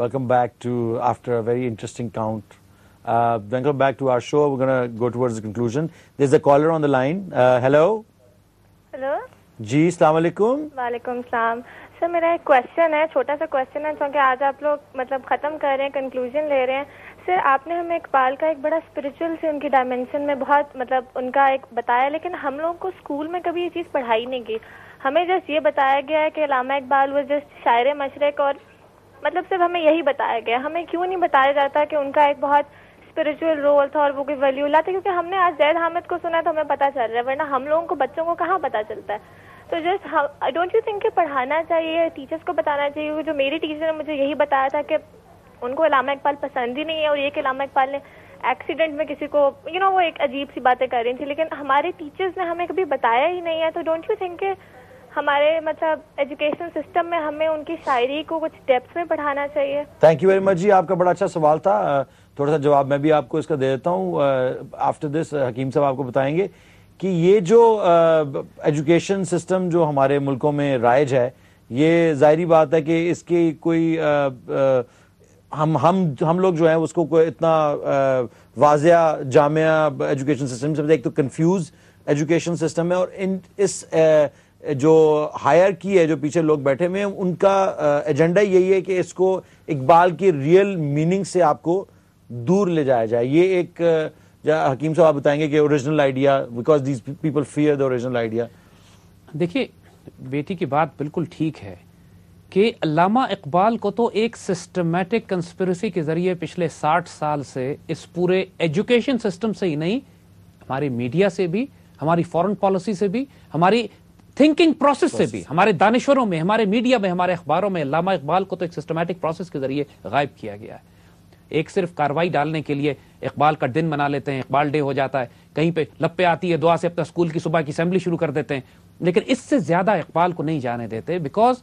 Welcome back to after a very interesting count. Welcome back to our show. We're going to go towards the conclusion. There's a caller on the line. Hello. Hello. जी अस्सलाम वालेकुम. वालेकुम सलाम. Sir मेरा एक question है, छोटा सा question है, क्योंकि आज आप लोग मतलब ख़त्म कर रहे हैं, कंक्लूजन ले रहे हैं. सर आपने हमें इकबाल का एक बड़ा स्पिरिचुअल से उनकी डायमेंशन में बहुत मतलब उनका एक बताया, लेकिन हम लोगों को स्कूल में कभी ये चीज़ पढ़ाई नहीं की. हमें जस्ट ये बताया गया है कि अल्लामा इकबाल वो जस्ट शायर मशरक़, और मतलब सिर्फ हमें यही बताया गया. हमें क्यों नहीं बताया जाता कि उनका एक बहुत स्पिरिचुअल रोल था और वो कोई वैल्यू लाते, क्योंकि हमने आज जैद हामिद को सुना तो हमें पता चल रहा है, वरना हम लोगों को बच्चों को कहाँ पता चलता है. तो जस्ट डोंट यू थिंक कि पढ़ाना चाहिए, टीचर्स को बताना चाहिए. जो मेरी टीचर ने मुझे यही बताया था कि उनको अल्लामा इकबाल पसंद ही नहीं है, और ये कि अल्लामा इकबाल ने एक्सीडेंट में किसी को वो एक अजीब सी बातें कर रही थी, लेकिन हमारे टीचर्स ने हमें कभी बताया ही नहीं है. तो डोंट यू थिंक कि हमारे मतलब एजुकेशन सिस्टम में हमें उनकी शायरी को कुछ डेप्थ में पढ़ाना चाहिए. थैंक यू वेरी मच जी, आपका बड़ा अच्छा सवाल था. थोड़ा सा जवाब मैं भी आपको इसका दे देता हूँ. आफ्टर दिस हकीम साहब आपको बताएंगे कि ये जो एजुकेशन सिस्टम जो हमारे मुल्कों में राइज है, ये जाहिरी बात है कि इसकी कोई हम लोग जो हैं उसको कोई इतना वाज़िया जामिया एजुकेशन सिस्टम से, एक तो कंफ्यूज एजुकेशन सिस्टम है, और इस जो हायर की है, जो पीछे लोग बैठे हुए हैं, उनका एजेंडा यही है कि इसको इकबाल की रियल मीनिंग से आपको दूर ले जाया जाए. ये एक हकीम साहब आप बताएंगे कि original idea, because these people fear the original idea. देखिए बेटी की बात बिल्कुल ठीक है कि अल्लामा इकबाल को तो एक सिस्टमैटिक कंस्पिरेसी के जरिए पिछले 60 साल से इस पूरे एजुकेशन सिस्टम से ही नहीं, हमारी मीडिया से भी, हमारी फॉरेन पॉलिसी से भी, हमारी थिंकिंग प्रोसेस से भी, हमारे दानिशवरों में, हमारे मीडिया में, हमारे अखबारों में अल्लामा इकबाल को तो एक सिस्टमैटिक प्रोसेस के जरिए गायब किया गया है. एक सिर्फ कार्रवाई डालने के लिए इकबाल का दिन मना लेते हैं, इकबाल डे हो जाता है, कहीं पे लप्पे आती है दुआ से अपना स्कूल की सुबह की असेंबली शुरू कर देते हैं, लेकिन इससे ज्यादा इकबाल को नहीं जाने देते. बिकॉज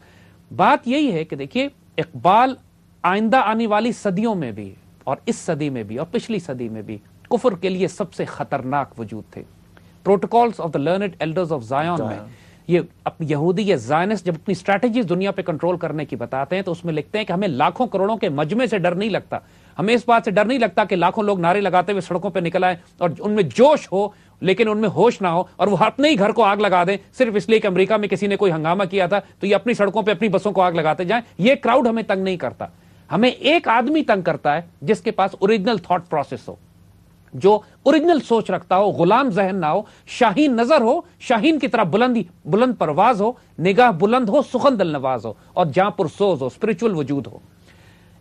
बात यही है कि देखिए इकबाल आइंदा आने वाली सदियों में भी, और इस सदी में भी, और पिछली सदी में भी कुफर के लिए सबसे खतरनाक वजूद थे. Protocols of the learned elders of जायन में ये यहूदी या ज़ायनिस्ट जब अपनी स्ट्रैटेजीज दुनिया पे कंट्रोल करने की बताते हैं तो उसमें लिखते हैं कि हमें लाखों करोड़ों के मजमे से डर नहीं लगता, हमें इस बात से डर नहीं लगता कि लाखों लोग नारे लगाते हुए सड़कों पे निकल आए और उनमें जोश हो लेकिन उनमें होश ना हो, और वो अपने ही घर को आग लगा दें सिर्फ इसलिए कि अमेरिका में किसी ने कोई हंगामा किया था तो ये अपनी सड़कों पर अपनी बसों को आग लगाते जाएं. ये क्राउड हमें तंग नहीं करता, हमें एक आदमी तंग करता है जिसके पास ओरिजिनल थॉट प्रोसेस हो, जो ओरिजिनल सोच रखता हो, गुलाम जहन ना हो, शाहीन नजर हो, शाहीन की तरह बुलंद परवाज हो, निगाह बुलंद हो, सुखन दिल नवाज हो, और जहां पुरसोज हो, स्पिरिचुअल वजूद हो.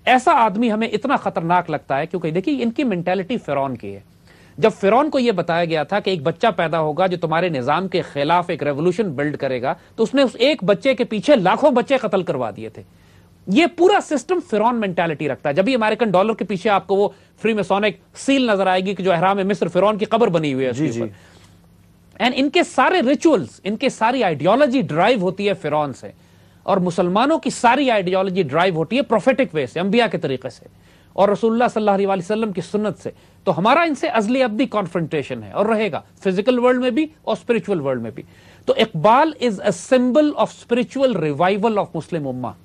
ऐसा आदमी हमें इतना खतरनाक लगता है क्योंकि देखिए इनकी मेंटालिटी फिरौन की है. जब फिरौन को यह बताया गया था कि एक बच्चा पैदा होगा जो तुम्हारे निजाम के खिलाफ एक रेवोल्यूशन बिल्ड करेगा, तो उसने उस एक बच्चे के पीछे लाखों बच्चे कत्ल करवा दिए थे. ये पूरा सिस्टम फिरौन मेंटालिटी रखता है. जब भी अमेरिकन डॉलर के पीछे आपको वो फ्री मेसोनिक सील नजर आएगी कि जो एहराम मिस्र फिरौन की कब्र बनी हुई है जी जी. एंड इनके सारे रिचुअल्स, इनके सारी आइडियोलॉजी ड्राइव होती है फिरौन से, और मुसलमानों की सारी आइडियोलॉजी ड्राइव होती है प्रोफेटिक वे से, अंबिया के तरीके से और रसूलुल्लाह सल्लल्लाहु अलैहि वसल्लम की सुन्नत से. तो हमारा इनसे अज़ली अब्दी कॉन्फ्रंटेशन है और रहेगा, फिजिकल वर्ल्ड में भी और स्पिरिचुअल वर्ल्ड में भी. तो Iqbal is a symbol of spiritual revival of Muslim उम्मा.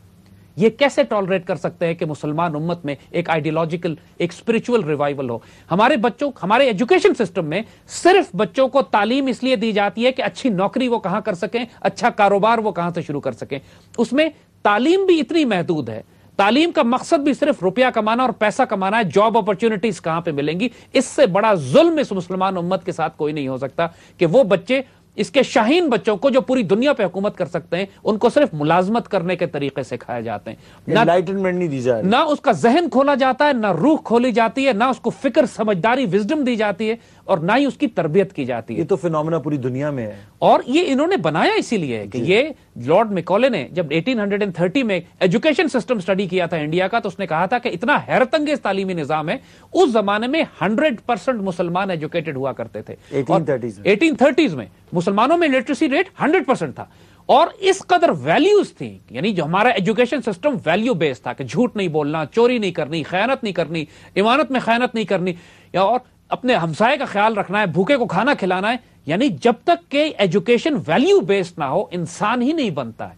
ये कैसे टॉलरेट कर सकते हैं कि मुसलमान उम्मत में एक आइडियोलॉजिकल, एक स्पिरिचुअल रिवाइवल हो? हमारे बच्चों, हमारे एजुकेशन सिस्टम में सिर्फ बच्चों को तालीम इसलिए दी जाती है कि अच्छी नौकरी वो कहां कर सकें, अच्छा कारोबार वो कहां से शुरू कर सकें. उसमें तालीम भी इतनी महदूद है, तालीम का मकसद भी सिर्फ रुपया कमाना और पैसा कमाना है, जॉब अपॉर्चुनिटीज कहां पे मिलेंगी. इससे बड़ा जुल्म इस मुसलमान उम्मत के साथ कोई नहीं हो सकता कि वो बच्चे, इसके शाहीन बच्चों को जो पूरी दुनिया पे हुकूमत कर सकते हैं, उनको सिर्फ मुलाजमत करने के तरीके से खाए जाते हैं. एनलाइटनमेंट नहीं दी जा रही, ना उसका जहन खोला जाता है, ना रूह खोली जाती है, ना उसको फिक्र, समझदारी, विजडम दी जाती है, और ना ही उसकी तरबियत की जाती है. ये तो फिनोमेना पूरी दुनिया में है, और ये इन्होंने बनाया इसीलिए है कि ये लॉर्ड मैकॉले ने जब 1830 में एजुकेशन सिस्टम स्टडी किया था इंडिया का, तो उसने कहा था कि इतना हैरतअंगेज तालीमी निजाम है. उस जमाने में 100% मुसलमान एजुकेटेड हुआ करते थे. 1830s में मुसलमानों में लिटरेसी रेट 100% था, और इस कदर वैल्यूज थी, यानी जो हमारा एजुकेशन सिस्टम वैल्यू बेस्ड था कि झूठ नहीं बोलना, चोरी नहीं करनी, खयानत नहीं करनी, इमानत में खयानत नहीं करनी, या और अपने हमसाये का ख्याल रखना है, भूखे को खाना खिलाना है. यानी जब तक के एजुकेशन वैल्यू बेस्ड ना हो, इंसान ही नहीं बनता है.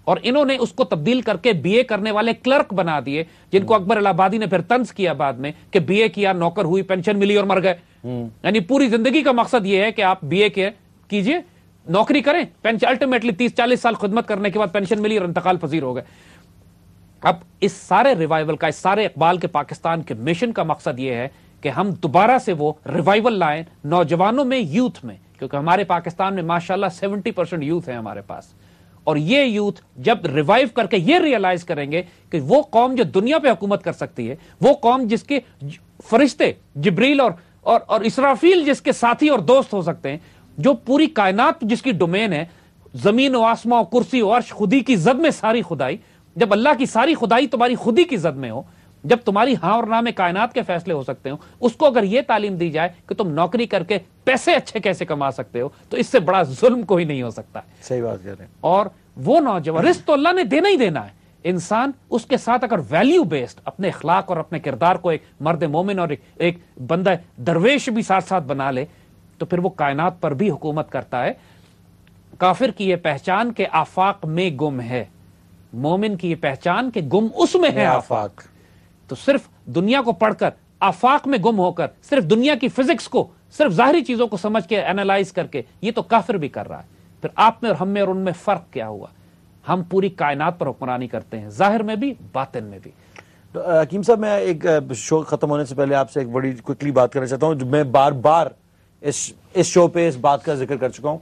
اور انہوں نے اس کو تبدیل کر کے بی اے کرنے والے کلرک بنا دیے، جن کو اکبر الہ آبادی نے پھر طنز کیا بعد میں کہ بی اے کیا، نوکر ہوئی، پینشن ملی اور مر گئے. یعنی پوری زندگی کا مقصد یہ ہے کہ آپ بی اے کیجئے، نوکری کریں، پینشن الٹیمیٹلی 30-40 سال خدمت کرنے کے بعد پینشن ملی اور انتقال پذیر ہو گئے. اب اس سارے ریوائول کا، اس سارے اقبال کے پاکستان کے مشن کا مقصد یہ ہے کہ ہم دوبارہ سے وہ ریوائول لائیں نوجوانوں میں، یوتھ میں، کیونکہ ہمارے پاکستان میں ماشاءاللہ 70% یوتھ ہے ہمارے پاس. اور یہ یوتھ جب ریوائیو کر کے یہ ریئلائز کریں گے کہ وہ قوم جو دنیا پہ حکومت کر سکتی ہے، وہ قوم جس کے فرشتے جبریل اور اسرافیل جس کے ساتھی اور دوست ہو سکتے ہیں، جو پوری کائنات جس کی ڈومین ہے، زمین و آسمان و کرسی و عرش، خودی کی زد میں ساری خدائی، جب اللہ کی ساری خدائی تمہاری خودی کی زد میں ہو، جب تمہاری ہاں اور نہ میں کائنات کے فیصلے ہو سکتے ہو، اس کو اگر یہ تعلیم دی جائے کہ تم نوکری کر کے پیسے اچھے کیسے کما سکتے ہو، تو اس سے بڑا ظلم کوئی نہیں ہو سکتا. صحیح بات کہہ رہے ہیں. اور وہ نوجوان، رزق تو اللہ نے دینا ہی دینا ہے، انسان اس کے ساتھ اگر ویلیو بیسڈ اپنے اخلاق اور اپنے کردار کو ایک مرد مومن اور ایک بندہ درویش بھی ساتھ ساتھ بنا لے، تو پھر وہ کائنات پر بھی حکومت کرتا ہے. کافر کی یہ پہچان کہ آفاق میں گم ہے، مومن کی یہ پہچان کہ گم اس میں ہے آفاق. تو صرف دنیا کو پڑھ کر، آفاق میں گم ہو کر، صرف دنیا کی فزکس کو، صرف ظاہری چیزوں کو سمجھ کے انالائز کر کے، یہ تو کافر بھی کر رہا ہے. پھر آپ میں اور ہم میں اور ان میں فرق کیا ہوا؟ ہم پوری کائنات پر حکمرانی کرتے ہیں، ظاہر میں بھی، باطن میں بھی. حکیم صاحب، میں ایک شو ختم ہونے سے پہلے آپ سے ایک بڑی کوئکلی بات کرنا چاہتا ہوں، جو میں بار بار اس شو پہ اس بات کا ذکر کر چکا ہوں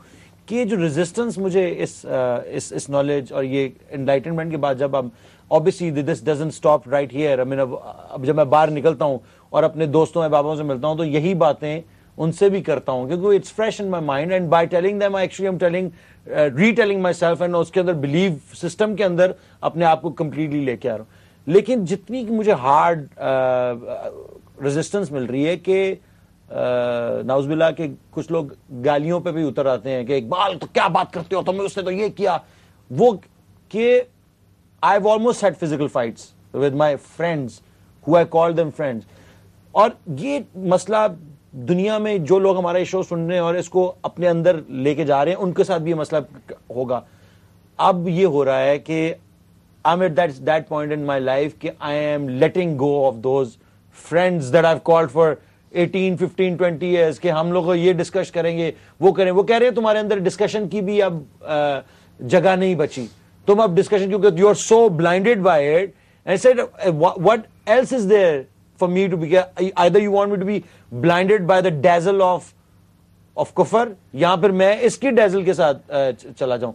کہ جو ریزسٹنس مجھے اس نالج اور یہ انلائٹنمنٹ کے بعد، جب اب obviously this doesn't stop right here. I mean, اب جب میں باہر نکلتا ہوں اور اپنے دوستوں احبابوں سے ملتا ہوں تو یہی باتیں ان سے بھی کرتا ہوں، کیونکہ it's fresh in my mind, and by telling them actually I'm telling retelling myself, اینڈ اس کے اندر بلیو سسٹم کے اندر اپنے آپ کو کمپلیٹلی لے کے آ رہا ہوں. لیکن جتنی مجھے ہارڈ ریزسٹنس مل رہی ہے کہ نعوذ باللہ کہ کچھ لوگ گالیوں پہ بھی اتر آتے ہیں کہ اقبال تو کیا بات کرتے ہو تم، اس نے تو یہ کیا وہ، کہ I've almost had physical fights with my friends who I call them friends. اور یہ مسئلہ دنیا میں جو لوگ ہمارا شو سن رہے ہیں اور اس کو اپنے اندر لے کے جا رہے ہیں، ان کے ساتھ بھی یہ مسئلہ ہوگا. اب یہ ہو رہا ہے کہ I'm at that point in my life کہ I am letting go of those friends that I've called for 18, 15, 20 years کہ ہم لوگ یہ ڈسکس کریں گے، وہ کریں. وہ کہہ رہے ہیں تمہارے اندر ڈسکشن کی بھی اب جگہ نہیں بچی، تم اب ڈسکشن، کیونکہ you are so blinded by it. And said what else is there for me to be, either you want me to be blinded by the dazzle of کفر، یا پھر میں اس کی ڈیزل کے ساتھ چلا جاؤں.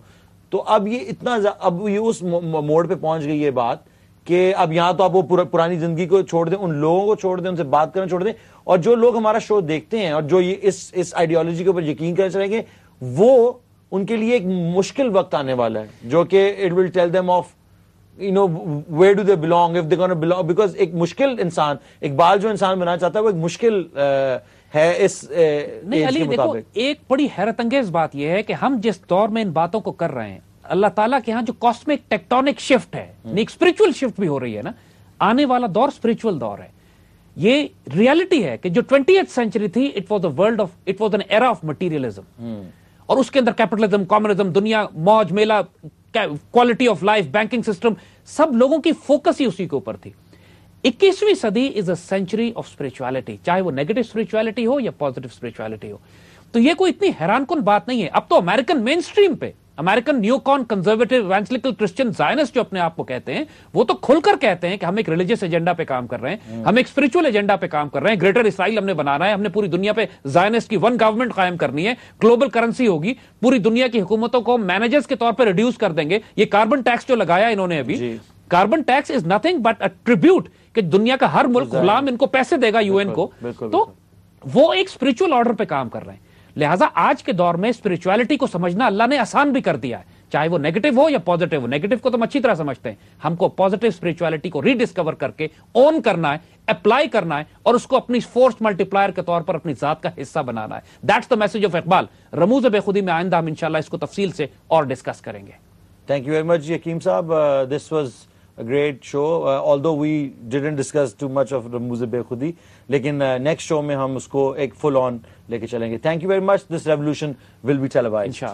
تو اب یہ اتنا، اب یہ اس موڑ پہ پہنچ گئی یہ بات کہ اب یہاں تو آپ وہ پرانی زندگی کو چھوڑ دیں، ان لوگوں کو چھوڑ دیں، ان سے بات کرنا چھوڑ دیں، اور جو لوگ ہمارا شو دیکھتے ہیں اور جو یہ اس آئیڈیالوجی کے اوپر یقین کرنا چاہیں گے، وہ ان کے لیے ایک مشکل وقت آنے والا ہے، جو کہ it will tell them of where do they belong, if they're going to belong, because ایک مشکل انسان، اقبال جو انسان بنانا چاہتا ہے وہ ایک مشکل ہے اس نہیں. علی دیکھو، ایک بڑی حیرت انگیز بات یہ ہے کہ ہم جس دور میں ان باتوں کو کر رہے ہیں، اللہ تعالیٰ کے ہاں جو کاسمک ٹیکٹونک شفٹ ہے، ایک اسپرچل شفٹ بھی ہو رہی ہے نا، آنے والا دور اسپرچل دور ہے. یہ ریالٹی ہے کہ جو 20th century تھی، it was an era of materialism، اور اس کے اندر کیپٹلزم، کامرزم، دنیا، موج میلہ، quality of life, banking system, سب لوگوں کی فوکس ہی اسی کے اوپر تھی. 21ویں صدی از اے سینچری آف اسپرچولیٹی، چاہے وہ نیگیٹو اسپرچولیٹی ہو یا پازیٹو اسپرچولیٹی ہو. تو یہ کوئی اتنی حیران کن بات نہیں ہے. اب تو امریکن مین اسٹریم پہ، امریکن نیو کان کنزرویٹو ایوانجیلیکل کرسچن زائنسٹ جو اپنے آپ کو کہتے ہیں، وہ تو کھل کر کہتے ہیں کہ ہم ایک ریلیجیس ایجنڈا پہ کام کر رہے ہیں، ہم ایک اسپرچول ایجنڈا پہ کام کر رہے ہیں، گریٹر اسرائیل ہم نے بنانا ہے، ہم نے پوری دنیا پہ زائنسٹ کی ون گورنمنٹ قائم کرنی ہے، گلوبل کرنسی ہوگی، پوری دنیا کی حکومتوں کو مینیجرز کے طور پہ ریڈیوس کر دیں گے. یہ کاربن ٹیکس جو لگایا انہوں نے ابھی، carbon tax is nothing but a tribute کہ دنیا کا ہر ملک غلام ان کو پیسے دے گا UN کو. تو وہ ایک اسپرچول آرڈر پہ کام کر رہے ہیں. لہٰذا آج کے دور میں اسپرچولیٹی کو سمجھنا اللہ نے آسان بھی کر دیا ہے، چاہے وہ نیگیٹو ہو یا پازیٹو ہو. نیگیٹو کو تو ہم اچھی طرح سمجھتے ہیں، ہم کو پازیٹو اسپرچولیٹی کو ری ڈسکور کر کے اون کرنا ہے، اپلائی کرنا ہے، اور اس کو اپنی فورس ملٹی پلائر کے طور پر اپنی ذات کا حصہ بنانا ہے. That's the message of Iqbal. رموز بے خودی میں آئندہ ہم انشاءاللہ اس کو تفصیل سے اور ڈسکس کریں گے. تھینک یو ویری مچ حکیم صاحب. This was a great show, although we didn't discuss too much of رموز بے خودی، لیکن نیکسٹ شو میں ہم اس کو ایک فل آن لے کے چلیں گے. Thank you very much. This revolution will be ٹیلیوائزڈ.